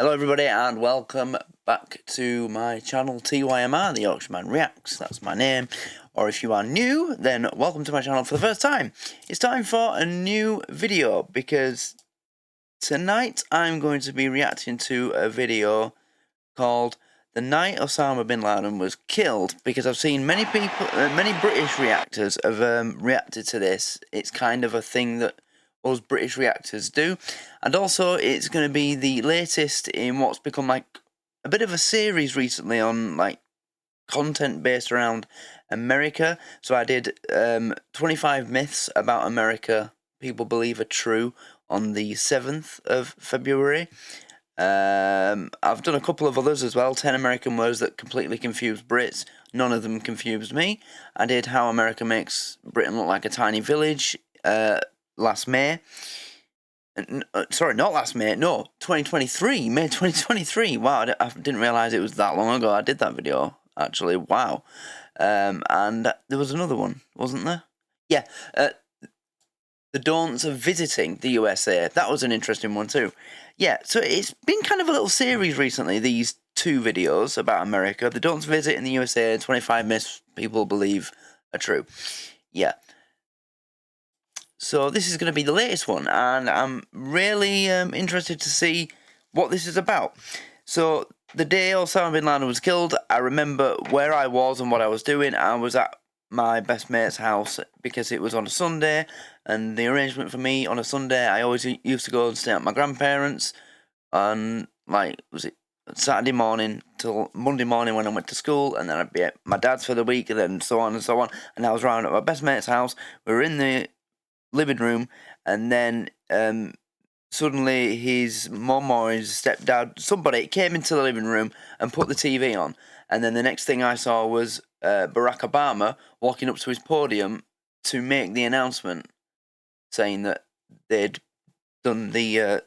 Hello everybody and welcome back to my channel TYMR, the Yorkshireman Reacts, that's my name. Or if you are new, then welcome to my channel for the first time. It's time for a new video because tonight I'm going to be reacting to a video called The Night Osama Bin Laden Was Killed, because I've seen many people, many British reactors have reacted to this. It's kind of a thing that us British reactors do, and also it's going to be the latest in what's become like a bit of a series recently on like content based around America. So I did 25 myths about America people believe are true on the 7th of February. I've done a couple of others as well, 10 American words that completely confuse Brits. None of them confused me. I did how America makes Britain look like a tiny village last May. Sorry, not last May, no, 2023, May 2023. Wow, I didn't realise it was that long ago I did that video, actually, wow. And there was another one, wasn't there? Yeah, the don'ts of visiting the USA. That was an interesting one too. Yeah, so it's been kind of a little series recently, these two videos about America. The don'ts of visiting the USA, 25 myths people believe are true. Yeah. So this is going to be the latest one, and I'm really interested to see what this is about. So the day Osama Bin Laden was killed, I remember where I was and what I was doing. I was at my best mate's house because it was on a Sunday, and the arrangement for me on a Sunday, I always used to go and stay at my grandparents on, like, was it Saturday morning till Monday morning when I went to school, and then I'd be at my dad's for the week, and then so on and so on. And I was round at my best mate's house. We were in the living room, and then suddenly his mum or his stepdad, somebody came into the living room and put the TV on, and then the next thing I saw was Barack Obama walking up to his podium to make the announcement saying that they'd done the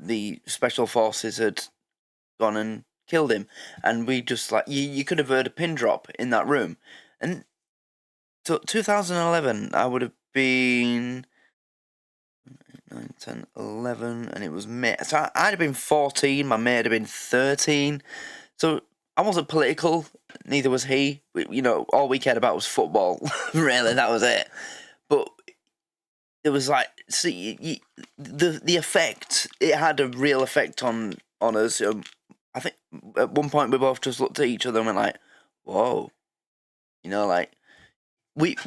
the special forces had gone and killed him. And we just, like, you could have heard a pin drop in that room. And so 2011 I would have been 9, 10, 11, and it was May. So I'd have been 14, my mate had been 13. So I wasn't political, neither was he. You know, all we cared about was football. Really, that was it. But it was like, see, the effect, it had a real effect on us. I think at one point we both just looked at each other and went like, whoa. You know, like,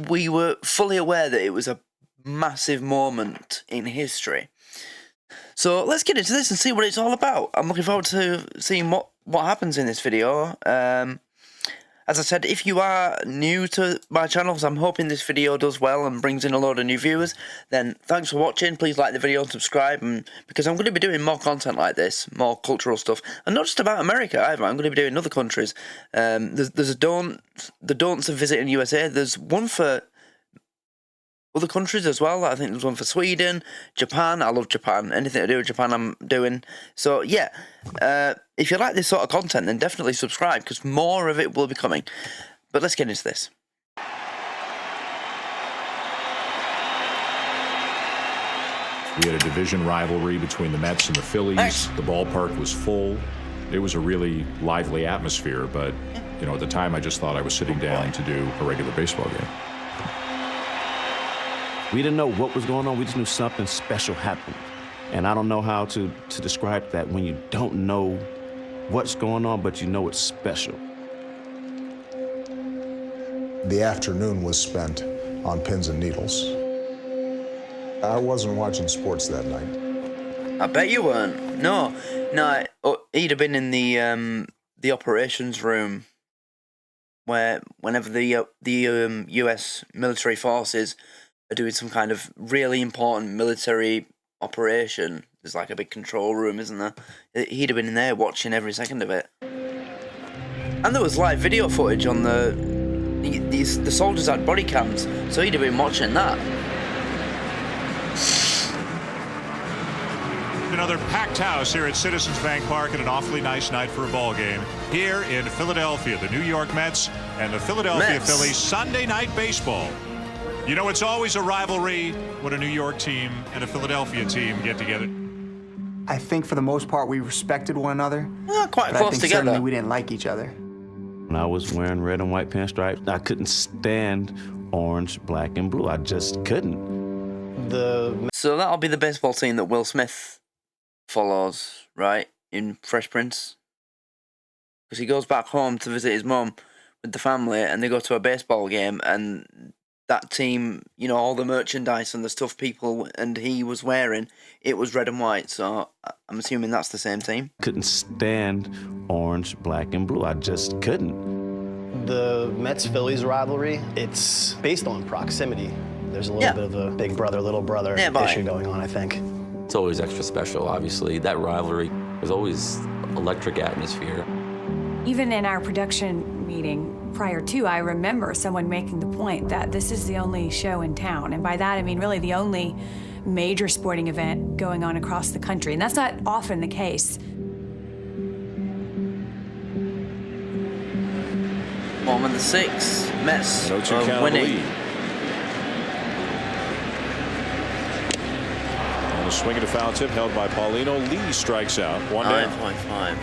we were fully aware that it was a massive moment in history. So let's get into this and see what it's all about. I'm looking forward to seeing what happens in this video. As I said, if you are new to my channel, so I'm hoping this video does well and brings in a load of new viewers, then thanks for watching. Please like the video and subscribe, and because I'm going to be doing more content like this, more cultural stuff, and not just about America either. I'm going to be doing other countries. There's the don'ts of visiting USA. There's one for other countries as well. I think there's one for Sweden, Japan. I love Japan. Anything to do with Japan I'm doing. So yeah, if you like this sort of content, then definitely subscribe, because more of it will be coming. But let's get into this. We had a division rivalry between the Mets and the Phillies. Nice. The ballpark was full. It was a really lively atmosphere, but you know, at the time I just thought I was sitting down to do a regular baseball game. We didn't know what was going on. We just knew something special happened. And I don't know how to describe that when you don't know what's going on, but you know it's special. The afternoon was spent on pins and needles. I wasn't watching sports that night. I bet you weren't. No, he'd have been in the operations room, where whenever the US military forces are doing some kind of really important military operation, there's like a big control room, isn't there? He'd have been in there watching every second of it. And there was live video footage on the soldiers had body cams, so he'd have been watching that. Another packed house here at Citizens Bank Park, and an awfully nice night for a ball game here in Philadelphia. The New York Mets and the Philadelphia Phillies, Sunday night baseball. You know, it's always a rivalry when a New York team and a Philadelphia team get together. I think for the most part we respected one another. Quite but close I think together. certainly we didn't like each other. When I was wearing red and white pinstripes, I couldn't stand orange, black, and blue. I just couldn't. So that'll be the baseball team that Will Smith follows, right, in Fresh Prince? Because he goes back home to visit his mum with the family, and they go to a baseball game, and that team, you know, all the merchandise and the stuff people and he was wearing, it was red and white. So I'm assuming that's the same team. Couldn't stand orange, black, and blue. I just couldn't. The Mets-Phillies rivalry, it's based on proximity. There's a little bit of a big brother, little brother issue going on, I think. It's always extra special, obviously. That rivalry was always electric atmosphere. Even in our production meeting prior to, I remember someone making the point that this is the only show in town. And by that, I mean really the only major sporting event going on across the country. And that's not often the case. Bottom of the sixth, Mets are winning. On a swing and a foul tip held by Paulino. Lee strikes out. 1 down. 9.5.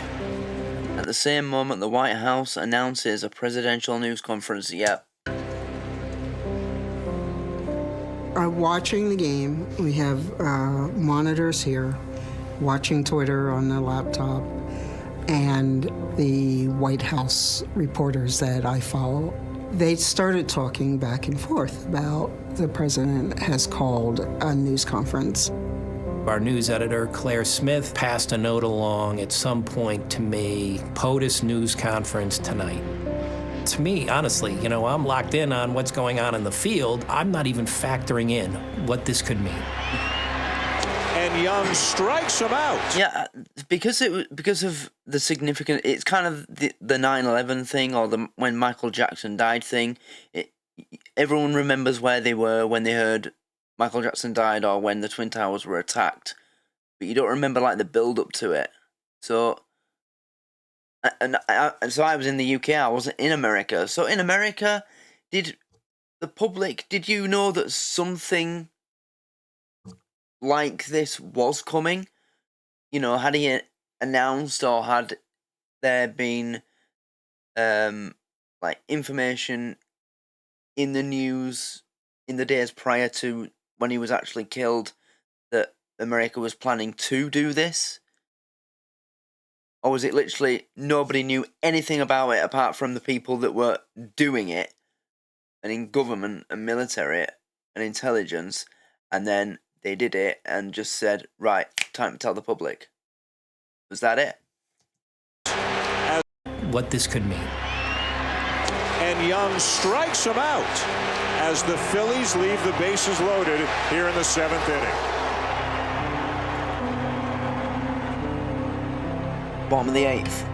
At the same moment, the White House announces a presidential news conference. Yep. Watching the game, we have monitors here, watching Twitter on the laptop, and the White House reporters that I follow, they started talking back and forth about the president has called a news conference. Our news editor, Claire Smith, passed a note along at some point to me, POTUS news conference tonight. To me, honestly, you know, I'm locked in on what's going on in the field. I'm not even factoring in what this could mean. And Young strikes him out. Yeah, because of the significant, it's kind of the 9/11 thing, or the when Michael Jackson died thing. Everyone remembers where they were when they heard Michael Jackson died, or when the Twin Towers were attacked, but you don't remember like the build up to it. So, so I was in the UK. I wasn't in America. So in America, did you know that something like this was coming? You know, had he announced, or had there been like information in the news in the days prior to when he was actually killed that America was planning to do this? Or was it literally nobody knew anything about it apart from the people that were doing it, and in government and military and intelligence, and then they did it and just said, right, time to tell the public? Was that it? What this could mean. And Young strikes him out as the Phillies leave the bases loaded here in the 7th inning. Bottom of the 8th.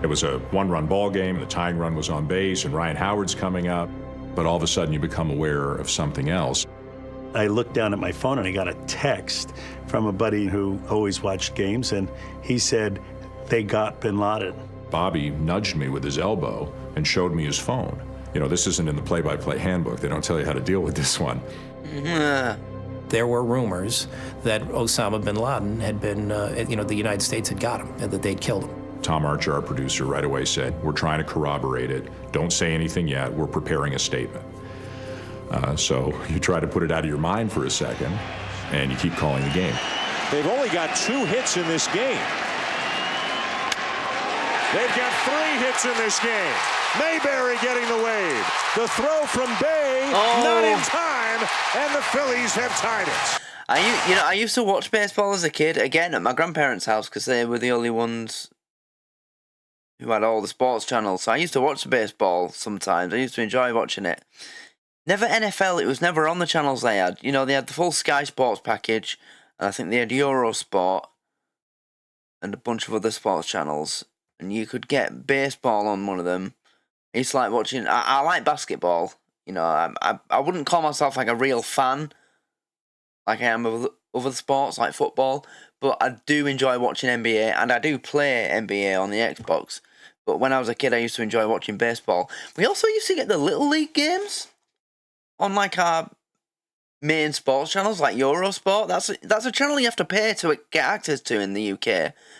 It was a one-run ball game. The tying run was on base, and Ryan Howard's coming up. But all of a sudden, you become aware of something else. I looked down at my phone, and I got a text from a buddy who always watched games, and he said, they got bin Laden. Bobby nudged me with his elbow and showed me his phone. You know, this isn't in the play-by-play handbook. They don't tell you how to deal with this one. There were rumors that Osama bin Laden had been, the United States had got him, and that they'd killed him. Tom Archer, our producer, right away said, we're trying to corroborate it. Don't say anything yet. We're preparing a statement. So you try to put it out of your mind for a second, and you keep calling the game. They've only got 2 hits in this game. They've got 3 hits in this game. Mayberry getting the wave. The throw from Bay, not in time, and the Phillies have tied it. I used to watch baseball as a kid, again, at my grandparents' house, because they were the only ones who had all the sports channels. So I used to watch baseball sometimes. I used to enjoy watching it. Never NFL, it was never on the channels they had. You know, they had the full Sky Sports package, and I think they had Eurosport and a bunch of other sports channels. And you could get baseball on one of them. It's like watching. I like basketball. You know, I wouldn't call myself like a real fan, like I am of other sports like football. But I do enjoy watching NBA, and I do play NBA on the Xbox. But when I was a kid, I used to enjoy watching baseball. We also used to get the Little League games on like our main sports channels like Eurosport. That's a channel you have to pay to get access to in the UK.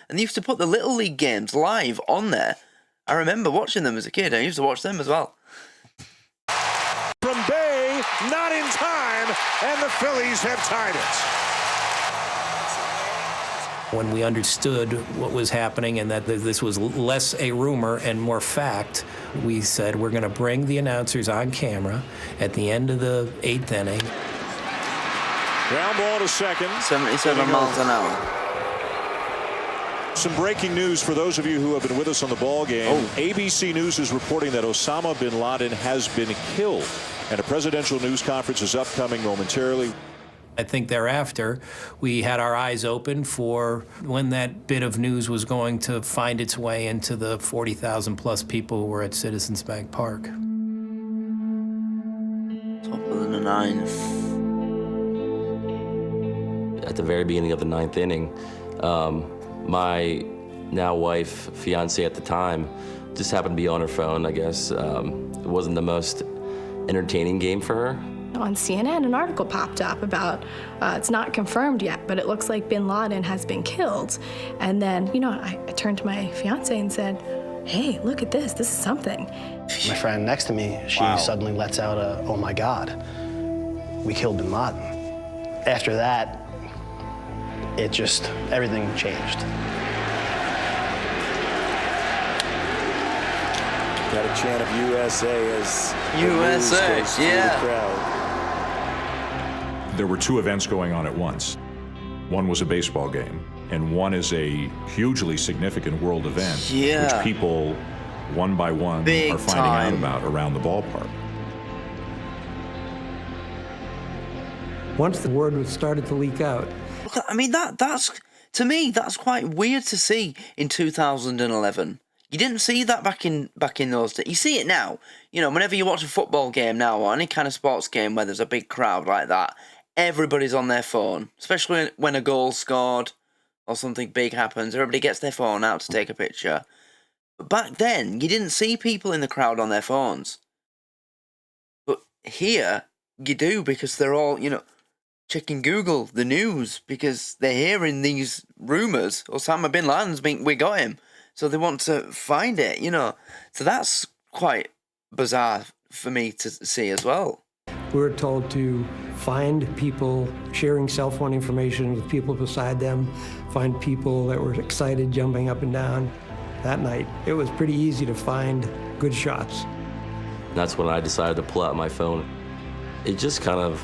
And they used to put the Little League games live on there. I remember watching them as a kid. I used to watch them as well. From Bay, not in time, and the Phillies have tied it. When we understood what was happening and that this was less a rumor and more fact, we said we're going to bring the announcers on camera at the end of the 8th inning. Ground ball to second. 77 miles an hour. Some breaking news for those of you who have been with us on the ball game. ABC News is reporting that Osama bin Laden has been killed, and a presidential news conference is upcoming momentarily. I think thereafter, we had our eyes open for when that bit of news was going to find its way into the 40,000 plus people who were at Citizens Bank Park. Top of the 9th. At the very beginning of the 9th inning, my now wife, fiance at the time, just happened to be on her phone, I guess. It wasn't the most entertaining game for her. On CNN, an article popped up about, it's not confirmed yet, but it looks like bin Laden has been killed. And then, I turned to my fiance and said, hey, look at this is something. My friend next to me, she suddenly lets out a, oh my God, we killed bin Laden. After that, everything changed. Got a chant of USA as USA, the crowd. There were two events going on at once. One was a baseball game, and one is a hugely significant world event, which people, one by one, are finding out about around the ballpark. Once the word started to leak out. I mean, that's to me, that's quite weird to see in 2011. You didn't see that back in those days. You see it now. Whenever you watch a football game now or any kind of sports game where there's a big crowd like that, everybody's on their phone, especially when a goal's scored or something big happens. Everybody gets their phone out to take a picture. But back then, you didn't see people in the crowd on their phones. But here, you do, because they're all, checking Google, the news, because they're hearing these rumours. Osama bin Laden's we got him. So they want to find it, So that's quite bizarre for me to see as well. We were told to find people sharing cell phone information with people beside them, find people that were excited, jumping up and down. That night, it was pretty easy to find good shots. That's when I decided to pull out my phone. It just kind of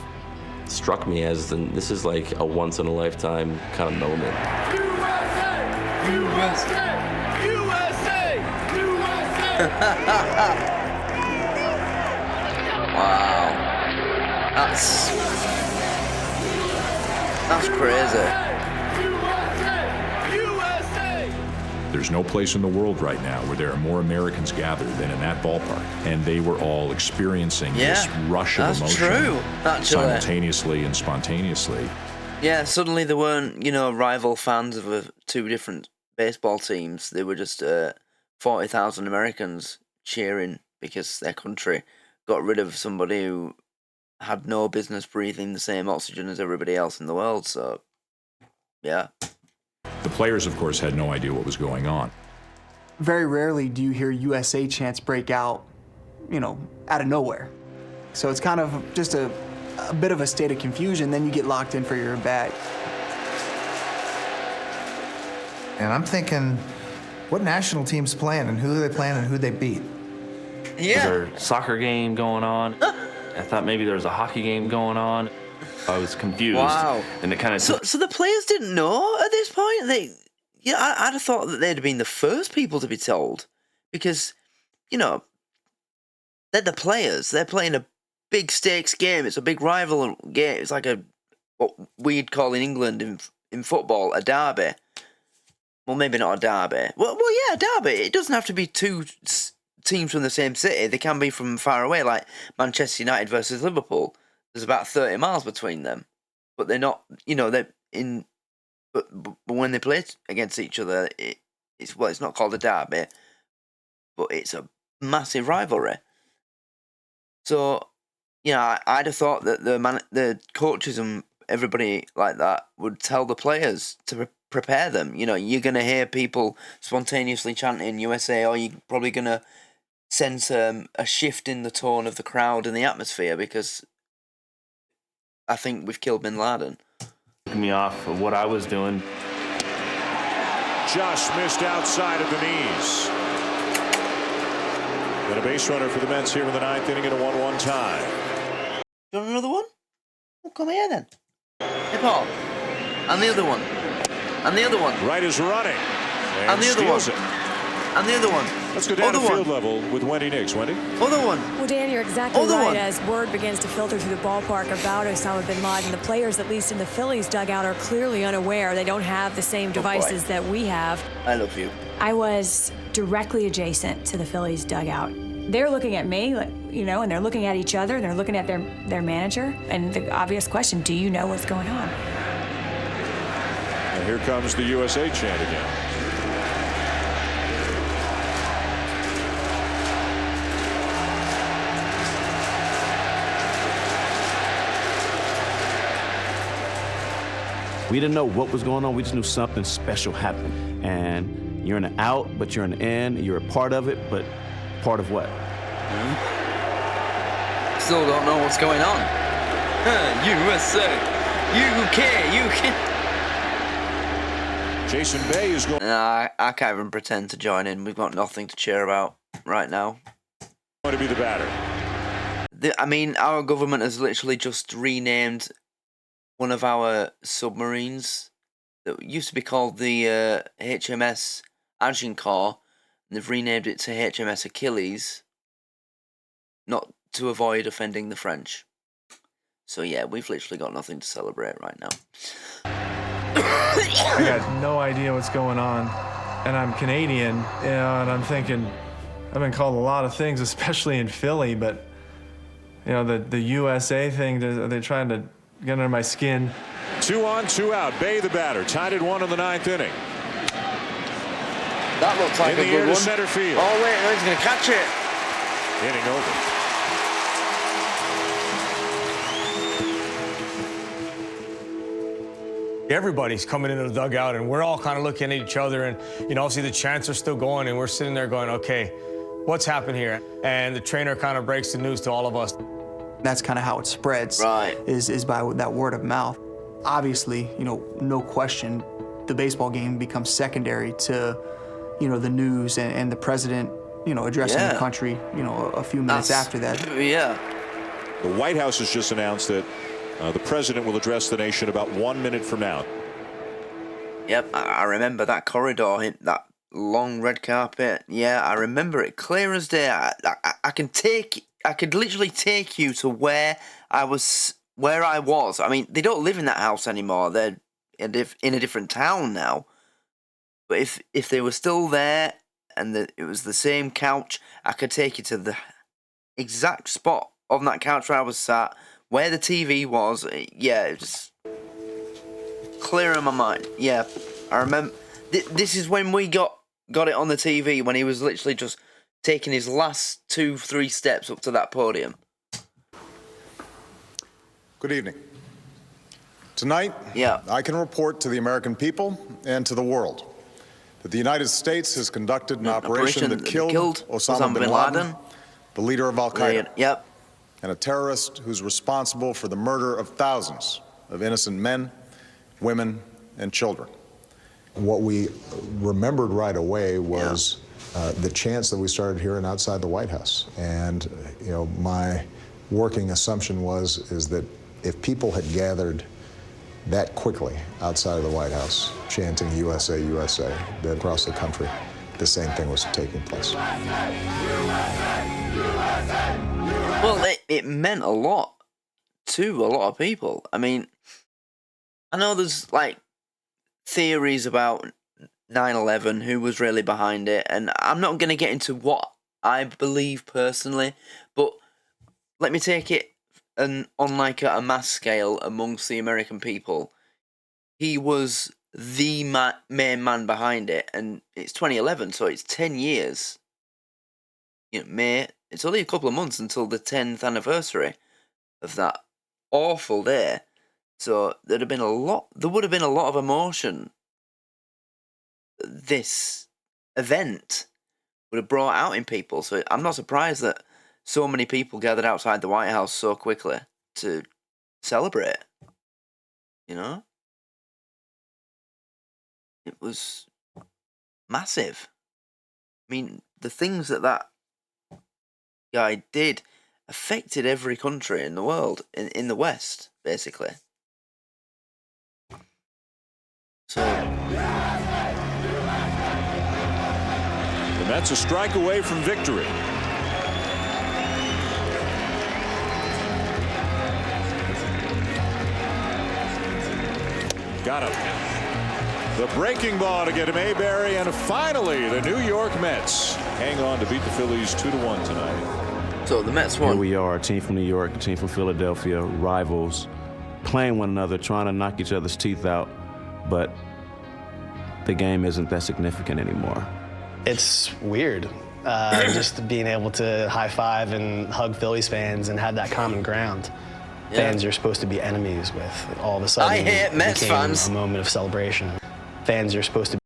struck me as this is like a once-in-a-lifetime kind of moment. USA! USA! USA! USA! Wow. That's crazy. There's no place in the world right now where there are more Americans gathered than in that ballpark. And they were all experiencing this rush of emotion simultaneously and spontaneously. Yeah, suddenly there weren't, rival fans of two different baseball teams. They were just 40,000 Americans cheering because their country got rid of somebody who had no business breathing the same oxygen as everybody else in the world. So, yeah. The players, of course, had no idea what was going on. Very rarely do you hear USA chants break out, out of nowhere. So it's kind of just a bit of a state of confusion. Then you get locked in for your bat. And I'm thinking, what national team's playing and who they playing and who they beat? Yeah. Was there a soccer game going on? I thought maybe there was a hockey game going on. I was confused. Wow. And it kind of so the players didn't know at this point? I'd have thought that they'd have been the first people to be told. Because, they're the players. They're playing a big stakes game. It's a big rival game. It's like what we'd call in England in football a derby. Well, maybe not a derby. Well, yeah, a derby. It doesn't have to be two teams from the same city. They can be from far away, like Manchester United versus Liverpool. There's about 30 miles between them, but they're not. They're in. But when they play against each other, it's not called a derby, but it's a massive rivalry. So I'd have thought that the coaches and everybody like that would tell the players to prepare them. You're going to hear people spontaneously chanting USA, or you're probably going to sense a shift in the tone of the crowd and the atmosphere, because I think we've killed bin Laden. Took me off of what I was doing. Just missed outside of the knees. And a base runner for the Mets here in the 9th inning at a 1-1 tie. You want another one? Well, come here then. Hey, Paul. And the other one. And the other one. Right is running. And the other one. It. And the other one. Let's go down to field level with Wendy Nix. Wendy? Other one. Well, Dan, you're exactly Other right. one. As word begins to filter through the ballpark about Osama bin Laden, the players, at least in the Phillies dugout, are clearly unaware. They don't have the same devices that we have. I love you. I was directly adjacent to the Phillies dugout. They're looking at me, and they're looking at each other, and they're looking at their manager. And the obvious question, do you know what's going on? And here comes the USA chant again. We didn't know what was going on. We just knew something special happened. And you're in the out, but you're in the in. You're a part of it, but part of what? Still don't know what's going on. USA, UK. Jason Bay is going. I can't even pretend to join in. We've got nothing to cheer about right now. Going to be the batter. Our government has literally just renamed one of our submarines that used to be called the HMS Agincourt, and they've renamed it to HMS Achilles, not to avoid offending the French. So yeah, we've literally got nothing to celebrate right now. I got no idea what's going on, and I'm Canadian, and I'm thinking, I've been called a lot of things, especially in Philly, but the USA thing, they're trying to get under my skin. 2 on, 2 out. Bay the batter, tied at 1 in the 9th inning. That looks like a good one. To center field. Oh wait, no, he's going to catch it. Inning over. Everybody's coming into the dugout, and we're all kind of looking at each other, and obviously the chants are still going, and we're sitting there going, okay, what's happened here? And the trainer kind of breaks the news to all of us. That's kind of how it spreads, right? Is by that word of mouth. Obviously, no question, the baseball game becomes secondary to, the news and the president, addressing the country, a few minutes after that. Yeah. The White House has just announced that the president will address the nation about 1 minute from now. Yep, I remember that corridor, that long red carpet. Yeah, I remember it clear as day. I could literally take you to where I was. I mean, they don't live in that house anymore. They're in a different town now. But if they were still there and it was the same couch, I could take you to the exact spot on that couch where I was sat, where the TV was. Yeah, it was clear in my mind. Yeah, I remember. This is when we got it on the TV, when he was literally just taking his last 2-3 steps up to that podium. Good evening. Tonight, I can report to the American people and to the world that the United States has conducted an operation that killed Osama bin Laden, the leader of Al-Qaeda. Yep. And a terrorist who's responsible for the murder of thousands of innocent men, women, and children. What we remembered right away was the chants that we started hearing outside the White House. And my working assumption is that if people had gathered that quickly outside of the White House, chanting USA, USA, that across the country, the same thing was taking place. Well, it meant a lot to a lot of people. I mean, I know there's theories about 9/11, who was really behind it, and I'm not going to get into what I believe personally, but let me take it on a mass scale amongst the American people. He was the main man behind it, and it's 2011, so it's 10 years. May, it's only a couple of months until the 10th anniversary. of that awful day. So there would have been a lot of emotion. This event would have brought out in people. So I'm not surprised that so many people gathered outside the White House so quickly to celebrate. You know? It was massive. I mean, the things that guy did affected every country in the world, in the West, basically. So the Mets a strike away from victory. Got him. The breaking ball to get him Mayberry, and finally the New York Mets hang on to beat the Phillies 2-1 tonight. So the Mets won. Here we are, a team from New York, a team from Philadelphia, rivals, playing one another, trying to knock each other's teeth out, but the game isn't that significant anymore. It's weird, just being able to high five and hug Phillies fans and have that common ground. Yeah. Fans you're supposed to be enemies with. All of a sudden, I hate Mets fans. A moment of celebration. Fans you're supposed to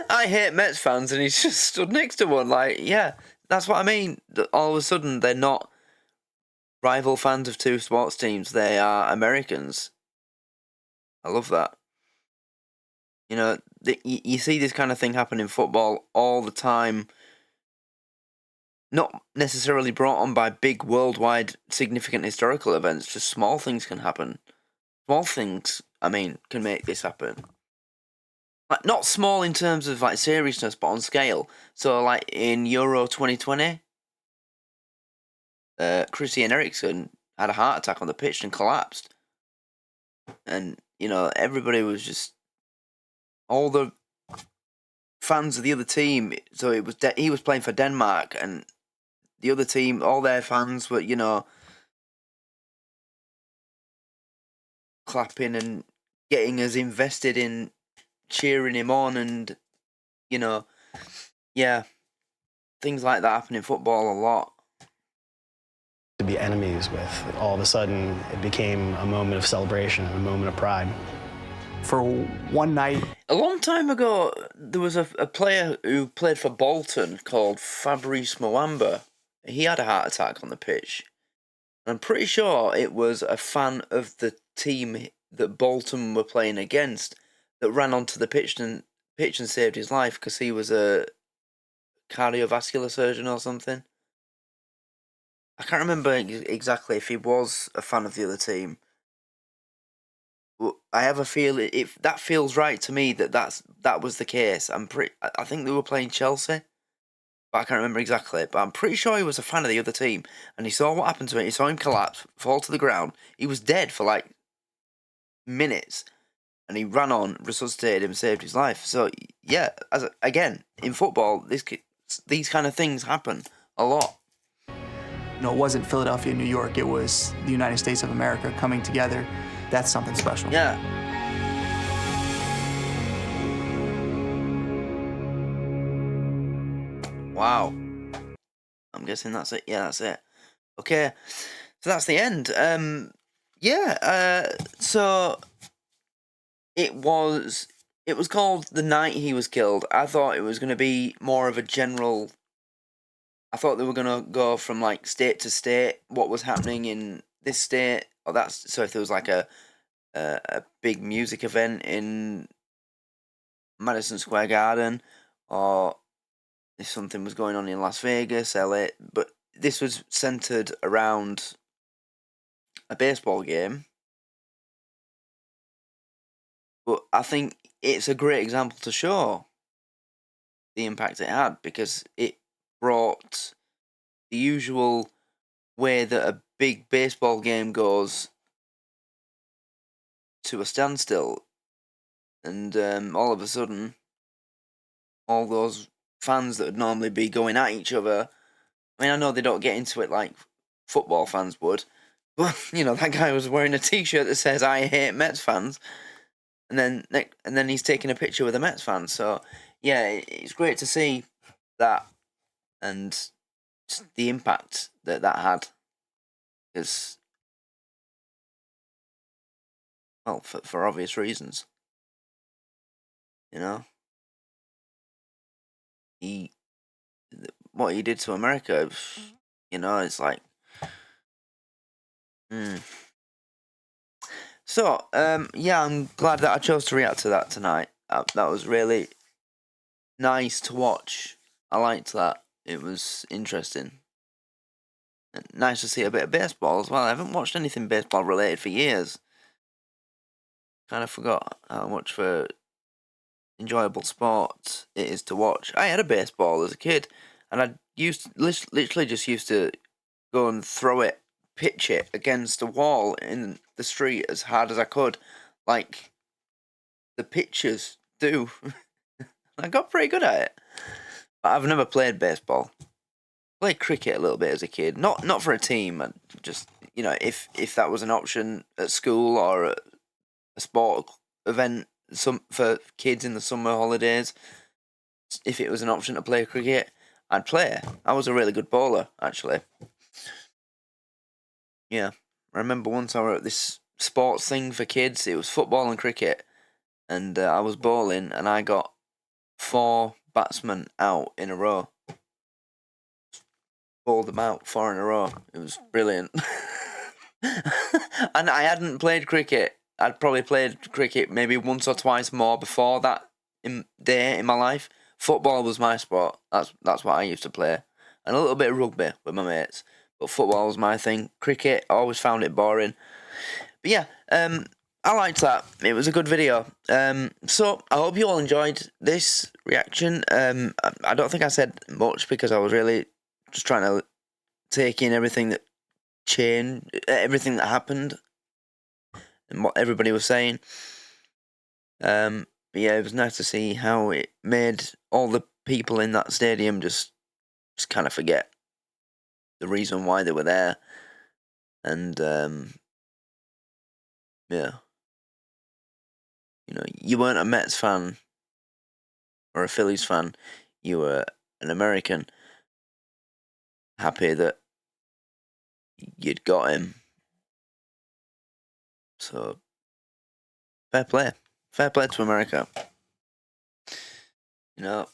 I hate Mets fans, and he's just stood next to one. Like, yeah, that's what I mean. All of a sudden, they're not rival fans of two sports teams. They are Americans. I love that. You know, you see this kind of thing happen in football all the time. Not necessarily brought on by big worldwide significant historical events. Just small things can happen. Small things, I mean, can make this happen. Like, not small in terms of like seriousness, but on scale. So, like in Euro 2020, Christian Eriksen had a heart attack on the pitch and collapsed. And, you know, everybody was just, all the fans of the other team, so it was he was playing for Denmark, and the other team, all their fans were, you know, clapping and getting us invested in cheering him on, and, you know, yeah, things like that happen in football a lot. To be enemies with. All of a sudden, it became a moment of celebration, a moment of pride. For one night. A long time ago, there was a player who played for Bolton called Fabrice Mwamba. He had a heart attack on the pitch. I'm pretty sure it was a fan of the team that Bolton were playing against that ran onto the pitch and saved his life because he was a cardiovascular surgeon or something. I can't remember exactly if he was a fan of the other team. I have a feeling, if that feels right to me, that was the case. I think they were playing Chelsea, but I can't remember exactly. But I'm pretty sure he was a fan of the other team, and he saw what happened to him. He saw him collapse, fall to the ground. He was dead for like minutes, and he ran on, resuscitated him, saved his life. So yeah, again in football, these kind of things happen a lot. No, it wasn't Philadelphia, New York. It was the United States of America coming together. That's something special. Yeah. Wow. I'm guessing that's it. Yeah, that's it. Okay. So that's the end. So it was called The Night He Was Killed. I thought it was going to be more of a general. I thought they were going to go from like state to state, what was happening in this state. Oh, so if there was like a big music event in Madison Square Garden, or if something was going on in Las Vegas, LA, but this was centered around a baseball game. But I think it's a great example to show the impact it had, because it brought the usual way that a big baseball game goes to a standstill, and all of a sudden, all those fans that would normally be going at each other, I mean, I know they don't get into it like football fans would, but, you know, that guy was wearing a t-shirt that says, "I hate Mets fans," and then he's taking a picture with a Mets fan, so, yeah, it's great to see that, and the impact that had, because Well, for obvious reasons. You know? What he did to America, you know, it's like... So, yeah, I'm glad that I chose to react to that tonight. That was really nice to watch. I liked that. It was interesting. And nice to see a bit of baseball as well. I haven't watched anything baseball related for years. Kind of forgot how much for enjoyable sport it is to watch. I had a baseball as a kid, and I literally just used to go and pitch it against a wall in the street as hard as I could, like the pitchers do. I got pretty good at it. But I've never played baseball. Played cricket a little bit as a kid. Not for a team. Just, you know, if that was an option at school or a sport event for kids in the summer holidays, if it was an option to play cricket, I'd play. I was a really good bowler, actually. Yeah. I remember once I were at this sports thing for kids. It was football and cricket. And I was bowling, and I got 4 batsmen out in a row. Bowled them out 4 in a row. It was brilliant. And I hadn't played cricket. I'd probably played cricket maybe once or twice more before that day in my life. Football was my sport. That's what I used to play. And a little bit of rugby with my mates. But football was my thing. Cricket, I always found it boring. But yeah, I liked that. It was a good video. So I hope you all enjoyed this reaction. I don't think I said much because I was really just trying to take in everything that changed, everything that happened, and what everybody was saying. But yeah, it was nice to see how it made all the people in that stadium just kind of forget the reason why they were there. And yeah. You know, you weren't a Mets fan or a Phillies fan. You were an American. Happy that you'd got him. So, fair play. Fair play to America. You know,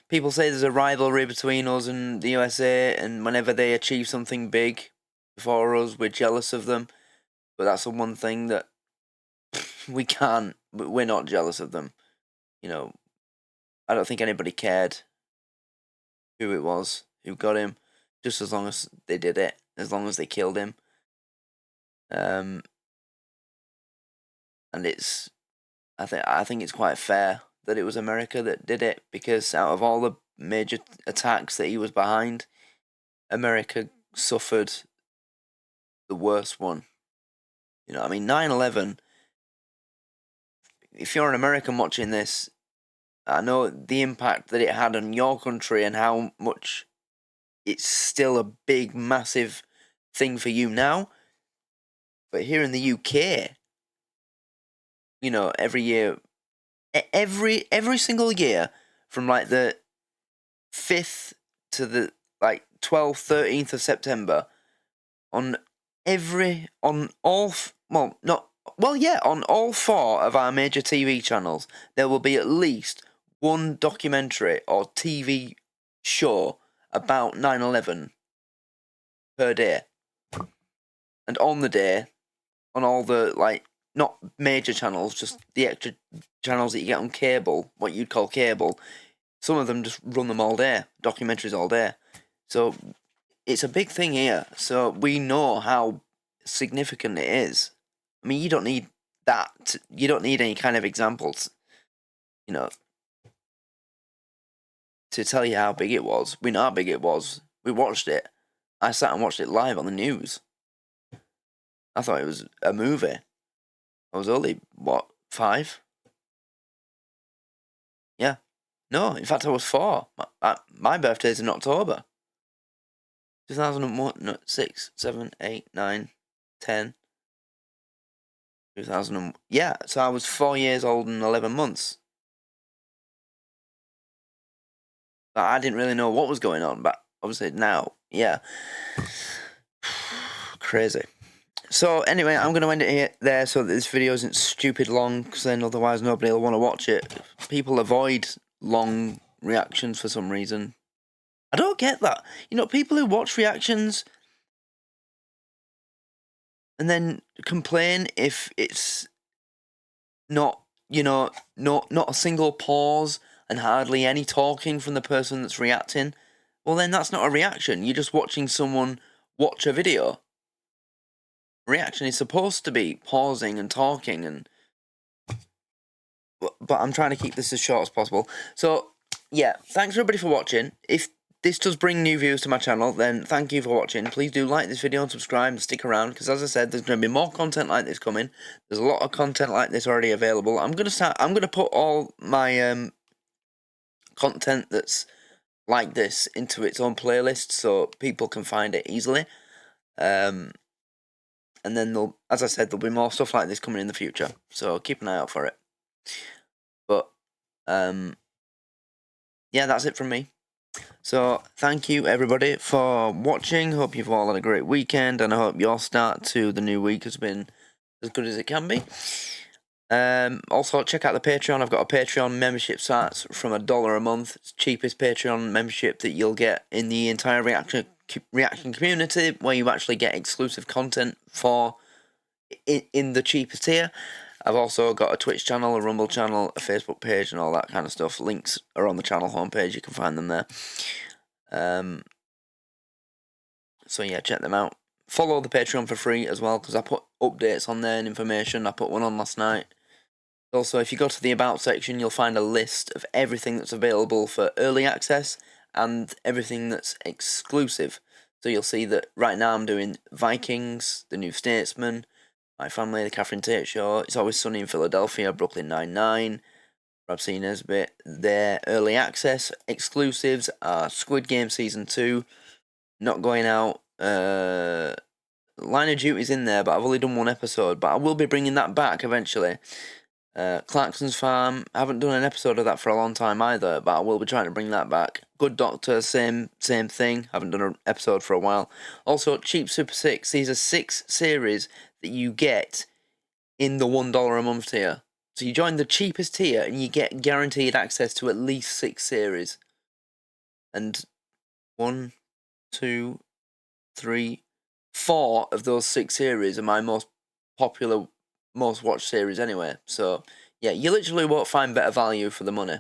people say there's a rivalry between us and the USA, and whenever they achieve something big before us, we're jealous of them. But that's the one thing that we're not jealous of them. You know, I don't think anybody cared who it was who got him, just as long as they did it, as long as they killed him. And I think it's quite fair that it was America that did it, because out of all the major attacks that he was behind, America suffered the worst one. You know, I mean, 9/11, if you're an American watching this, I know the impact that it had on your country and how much it's still a big, massive thing for you now. But here in the UK, you know, every single year, from like the 5th to the 12th, 13th of September, on all 4 of our major TV channels, there will be at least one documentary or TV show about 9/11 per day. And on the day, on all the, not major channels, just the extra channels that you get on cable, what you'd call cable, some of them just run them all day, documentaries all day. So it's a big thing here, so we know how significant it is. I mean, you don't need that, you don't need any kind of examples, you know, to tell you how big it was. We know how big it was. We watched it. I sat and watched it live on the news. I thought it was a movie. I was only, 5? Yeah. No, in fact I was 4. My birthday's in October. 2001, no, 6, 7, 8, 9, 10. 2000, yeah, so I was 4 years old and 11 months. I didn't really know what was going on, but obviously now, yeah. Crazy. So anyway, I'm going to end it here there so that this video isn't stupid long, because then otherwise nobody will want to watch it. People avoid long reactions for some reason. I don't get that. You know, people who watch reactions and then complain if it's not, you know, not a single pause and hardly any talking from the person that's reacting. Well, then that's not a reaction. You're just watching someone watch a video. Reaction is supposed to be pausing and talking, and but I'm trying to keep this as short as possible. So yeah, thanks everybody for watching. If this does bring new viewers to my channel, then thank you for watching. Please do like this video and subscribe and stick around, because as I said, there's going to be more content like this coming. There's a lot of content like this already available. I'm going to put all my content that's like this into its own playlist so people can find it easily. And then as I said, there'll be more stuff like this coming in the future. So keep an eye out for it. But yeah, that's it from me. So thank you everybody for watching. Hope you've all had a great weekend, and I hope your start to the new week has been as good as it can be. Also check out the Patreon. I've got a Patreon membership, starts from $1 a month. It's the cheapest Patreon membership that you'll get in the entire reaction community, where you actually get exclusive content for in the cheapest tier. I've also got a Twitch channel, a Rumble channel, a Facebook page, and all that kind of stuff. Links are on the channel homepage. You can find them there. So yeah, check them out. Follow the Patreon for free as well, because I put updates on there and information. I put one on last night. Also, if you go to the About section, you'll find a list of everything that's available for early access and everything that's exclusive. So you'll see that right now I'm doing Vikings, The New Statesman, My Family, The Catherine Tate Show, It's Always Sunny in Philadelphia, Brooklyn Nine-Nine, Rob C. Nesbitt. Their early access exclusives are Squid Game Season 2, not going out. Line of Duty's in there, but I've only done one episode, but I will be bringing that back eventually. Clarkson's Farm, I haven't done an episode of that for a long time either, but I will be trying to bring that back. Good Doctor, same thing, haven't done an episode for a while. Also, Cheap Super 6, these are 6 series that you get in the $1 a month tier. So you join the cheapest tier and you get guaranteed access to at least 6 series. And 1, 2, 3, 4 of those 6 series are my most popular, most watched series anyway. So yeah, you literally won't find better value for the money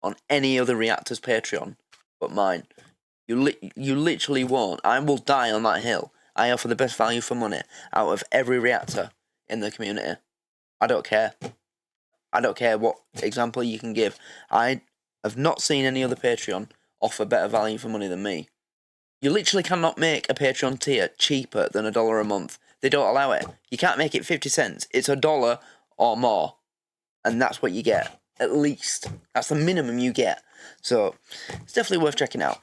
on any other reactor's Patreon but mine. You literally won't. I will die on that hill. I offer the best value for money out of every reactor in the community. I don't care. I don't care what example you can give. I have not seen any other Patreon offer better value for money than me. You literally cannot make a Patreon tier cheaper than $1 a month. They don't allow it. You can't make it 50 cents. It's $1 or more. And that's what you get. At least. That's the minimum you get. So, it's definitely worth checking out.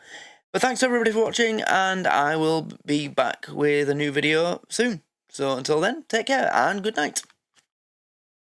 But thanks everybody for watching, and I will be back with a new video soon. So until then, take care and good night.